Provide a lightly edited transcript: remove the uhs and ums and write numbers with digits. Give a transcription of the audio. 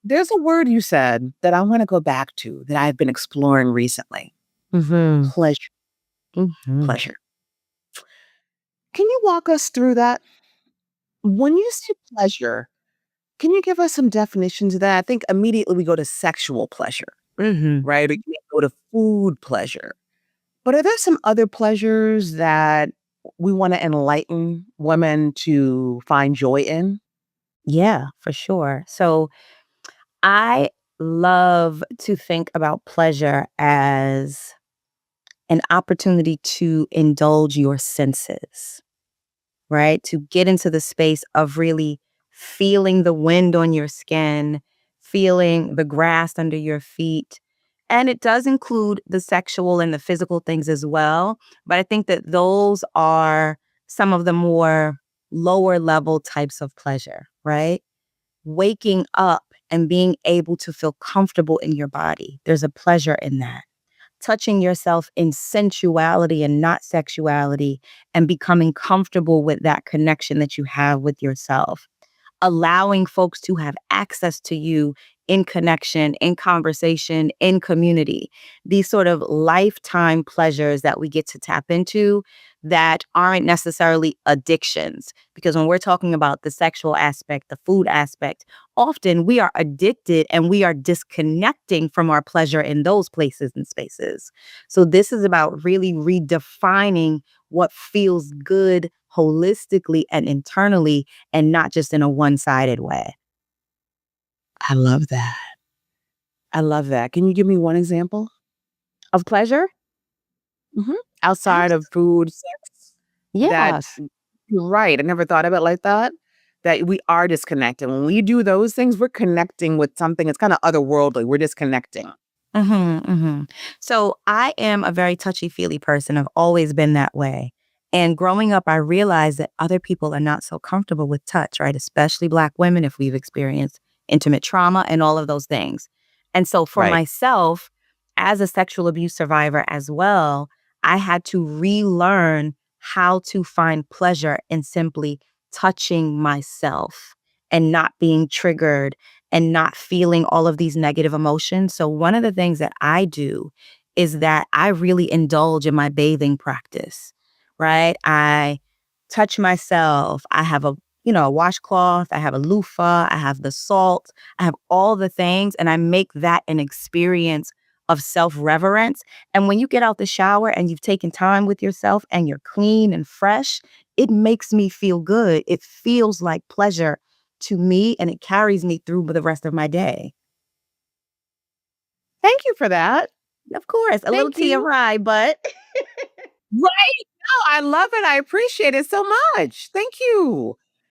there's a word you said that I want to go back to that I've been exploring recently. Mhm. Pleasure. Mhm. Pleasure. Can you walk us through that? When you say pleasure, can you give us some definitions of that? I think immediately we go to sexual pleasure, Mhm. right? Or you may go to food pleasure. But are there some other pleasures that we want to enlighten women to find joy in? Yeah, for sure. So I love to think about pleasure as an opportunity to indulge your senses, right? To get into the space of really feeling the wind on your skin, feeling the grass under your feet. And it does include the sexual and the physical things as well. But I think that those are some of the more lower level types of pleasure, right? Waking up and being able to feel comfortable in your body. There's a pleasure in that. Touching yourself in sensuality and not sexuality, and becoming comfortable with that connection that you have with yourself, allowing folks to have access to you in connection, in conversation, in community. These sort of lifetime pleasures that we get to tap into that aren't necessarily addictions. Because when we're talking about the sexual aspect, the food aspect, often we are addicted and we are disconnecting from our pleasure in those places and spaces. So this is about really redefining what feels good holistically and internally, and not just in a one-sided way. I love that. I love that. Can you give me one example? Of pleasure? Mhm. Outside of Abs food, sex, that Yes. you're right, I never thought of it like that, that we are disconnected. When we do those things, we're connecting with something that's kinda otherworldly, we're disconnecting. Mhm, mhm. So, I am a very touchy-feely person, I've always been that way, and growing up, I realized that other people are not so comfortable with touch, right? Especially Black women if we've experienced intimate trauma and all of those things. And so for Right. myself, as a sexual abuse survivor as well, I had to relearn how to find pleasure in simply touching myself and not being triggered and not feeling all of these negative emotions. So one of the things that I do is that I really indulge in my bathing practice, right? I touch myself. I have a washcloth, I have a loofah, I have the salt, I have all the things, and I make that an experience of self-reverence. And when you get out the shower and you've taken time with yourself and you're clean and fresh, it makes me feel good. It feels like pleasure to me, and it carries me through the rest of my day. Thank you for that. Of course, a little Thank tea of you. rye, but Right. No, I love it, I appreciate it so much. Thank you.